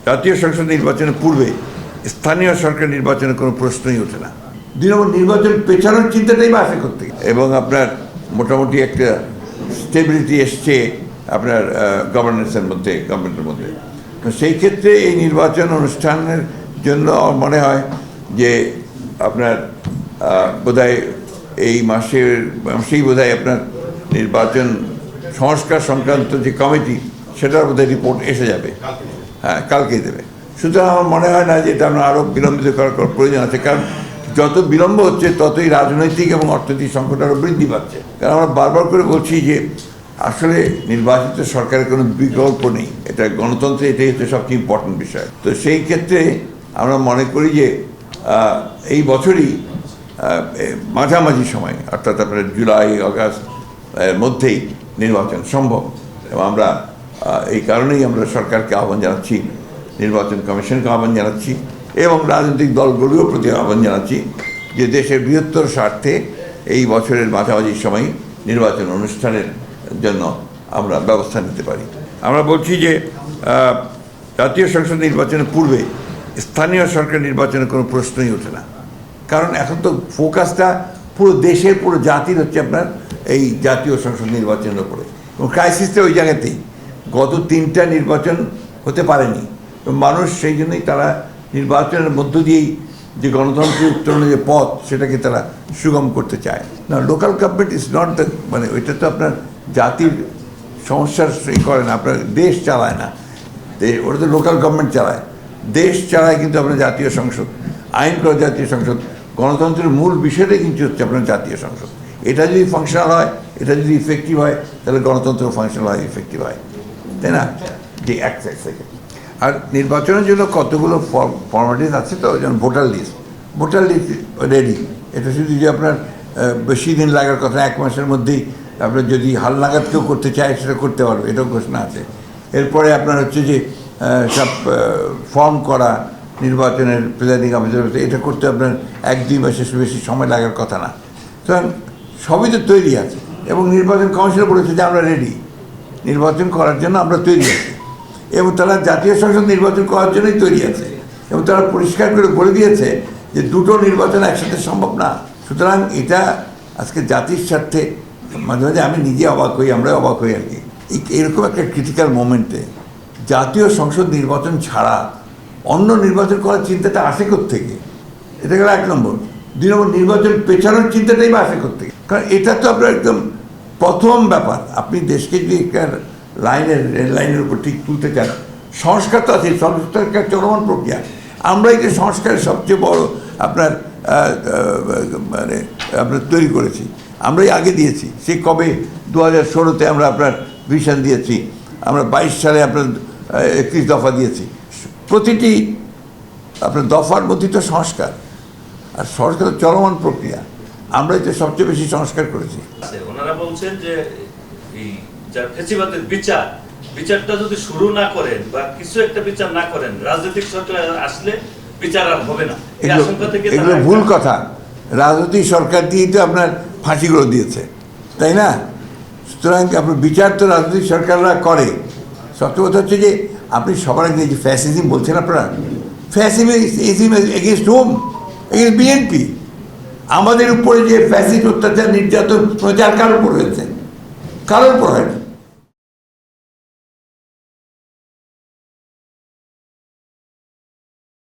জাতীয় সংসদ নির্বাচনের পূর্বে স্থানীয় সরকার নির্বাচনের কোনো প্রশ্নই ওঠে না। 2 নম্বর, নির্বাচন পেছানোর চিন্তাটাই বা আসে করতে, এবং আপনার মোটামুটি একটা স্টেবিলিটি এসছে আপনার গভর্নেন্সের মধ্যে, গভর্নমেন্টের মধ্যে। তো সেই ক্ষেত্রে এই নির্বাচন অনুষ্ঠানের জন্য আমার মনে হয় যে আপনার বোধহয় এই মাসেই বোধহয় আপনার নির্বাচন সংস্কার সংক্রান্ত যে কমিটি, সেটার বোধহয় রিপোর্ট এসে যাবে। হ্যাঁ, কালকেই দেবে। সুতরাং আমার মনে হয় না যে এটা আমরা আরও বিলম্বিত করার প্রয়োজন আছে, কারণ যত বিলম্ব হচ্ছে ততই রাজনৈতিক এবং অর্থনৈতিক সংকট আরও বৃদ্ধি পাচ্ছে। কারণ আমরা বারবার করে বলছি যে আসলে নির্বাচিত সরকারের কোনো বিকল্প নেই, এটা গণতন্ত্রে এটাই হচ্ছে সবচেয়ে ইম্পর্টেন্ট বিষয়। তো সেই ক্ষেত্রে আমরা মনে করি যে এই বছরই মাঝামাঝি সময়, অর্থাৎ আপনার জুলাই আগস্ট মধ্যেই নির্বাচন সম্ভব। এবং আমরা এই কারণেই আমরা সরকারকে আহ্বান জানাচ্ছি, নির্বাচন কমিশনকে আহ্বান জানাচ্ছি এবং রাজনৈতিক দলগুলোর প্রতি আহ্বান জানাচ্ছি যে দেশের বৃহত্তর স্বার্থে এই বছরের মাঝামাঝি সময় নির্বাচন অনুষ্ঠানের জন্য আমরা ব্যবস্থা নিতে পারি। আমরা বলছি যে জাতীয় সংসদ নির্বাচনের পূর্বে স্থানীয় সরকার নির্বাচনের কোনো প্রশ্নই ওঠে না, কারণ এখন তো ফোকাসটা পুরো দেশের, পুরো জাতির হচ্ছে আপনার এই জাতীয় সংসদ নির্বাচনের উপরে, এবং ক্রাইসিসটা ওই জায়গাতেই। গত 3টা নির্বাচন হতে পারেনি, মানুষ সেই জন্যই তারা নির্বাচনের মধ্য দিয়েই যে গণতন্ত্রের উত্তরণের যে পথ, সেটাকে তারা সুগম করতে চায় না। Local government is not the, মানে ওইটা তো আপনার জাতির সমস্যার করে না, আপনার দেশ চালায় না, ওটা তো লোকাল গভর্নমেন্ট চালায়। দেশ চালায় কিন্তু আপনার জাতীয় সংসদ, আইন করা জাতীয় সংসদ। গণতন্ত্রের মূল বিষয়টাই কিন্তু হচ্ছে আপনার জাতীয় সংসদ। এটা যদি ফাংশনাল হয়, এটা যদি ইফেক্টিভ হয়, তাহলে গণতন্ত্র ফাংশনাল হয়, ইফেক্টিভ হয়, তাই না? যে এক সেকেন্ড। আর নির্বাচনের জন্য কতগুলো ফর্মালিটিস আছে, তো যেমন ভোটার লিস্ট রেডি। এটা শুধু যে আপনার বেশি দিন লাগার কথা, 1 মাসের মধ্যেই আপনার যদি হালনাগাদ কেউ করতে চায় সেটা করতে পারবে, এটাও ঘোষণা আছে। এরপরে আপনার হচ্ছে যে সব ফর্ম করা, নির্বাচনের প্রিজাইডিং অফিসার, এটা করতে আপনার 1-2 মাসের বেশি সময় লাগার কথা না। সুতরাং সবই তো তৈরি আছে, এবং নির্বাচন কমিশনও বলেছে যে আমরা রেডি, নির্বাচন করার জন্য আমরা তৈরি আছি, এবং তারা জাতীয় সংসদ নির্বাচন করার জন্যই তৈরি আছে, এবং তারা পরিষ্কার করে বলে দিয়েছে যে দুটো নির্বাচন একসাথে সম্ভব না। সুতরাং এটা আজকে জাতির স্বার্থে, মাঝে মাঝে আমি নিজে অবাক হই, আমরাই অবাক হই আর কি, এরকম একটা ক্রিটিক্যাল মোমেন্টে জাতীয় সংসদ নির্বাচন ছাড়া অন্য নির্বাচন করার চিন্তাটা আসে কোত্থেকে? এটা গেল 1 নম্বর। 2 নম্বর, নির্বাচন পেছানোর চিন্তাটাই বা আসে কোত্থেকে? কারণ এটা তো আপনার একদম প্রথম ব্যাপার। আপনি দেশকে যদি একটা রেল লাইনের উপর ঠিক তুলতে চান, সংস্কার তো আছে, সংস্কার চলমান প্রক্রিয়া। আমরাই যে সংস্কারের সবচেয়ে বড় আপনার মানে আপনার তৈরি করেছি, আমরাই আগে দিয়েছি। সে কবে 2016-তে আমরা আপনার ভিশন দিয়েছি, আমরা 22 সালে আপনার 31 দফা দিয়েছি। প্রতিটি আপনার দফার মধ্যে তো সংস্কার, আর সংস্কার চলমান প্রক্রিয়া। আমরাই তো সবচেয়ে বেশি সংস্কার করেছি। ওনারা বলছেন যে এই ফ্যাসিবাদের বিচারটা যদি শুরু না করেন বা কিছু একটা বিচার না করেন, রাজনৈতিক সরকার আসলে বিচার আর হবে না। এই আশঙ্কা থেকে এগুলো ভুল কথা। রাজনৈতিক সরকার দিয়েই তো আপনার ফাঁসিগুলো দিয়েছে, তাই না? সুতরাং আপনার বিচার তো রাজনৈতিক সরকাররা করে। সত্য কথা হচ্ছে যে আপনি সবার আগে যে ফ্যাসিজম বলছেন, আপনারা fascism against home? Against BNP. আমাদের উপরে যে ফ্যাসিস্ট অত্যাচার, নির্যাতন, প্রচার কার উপর হয়েছে? কারোর উপর হয় না।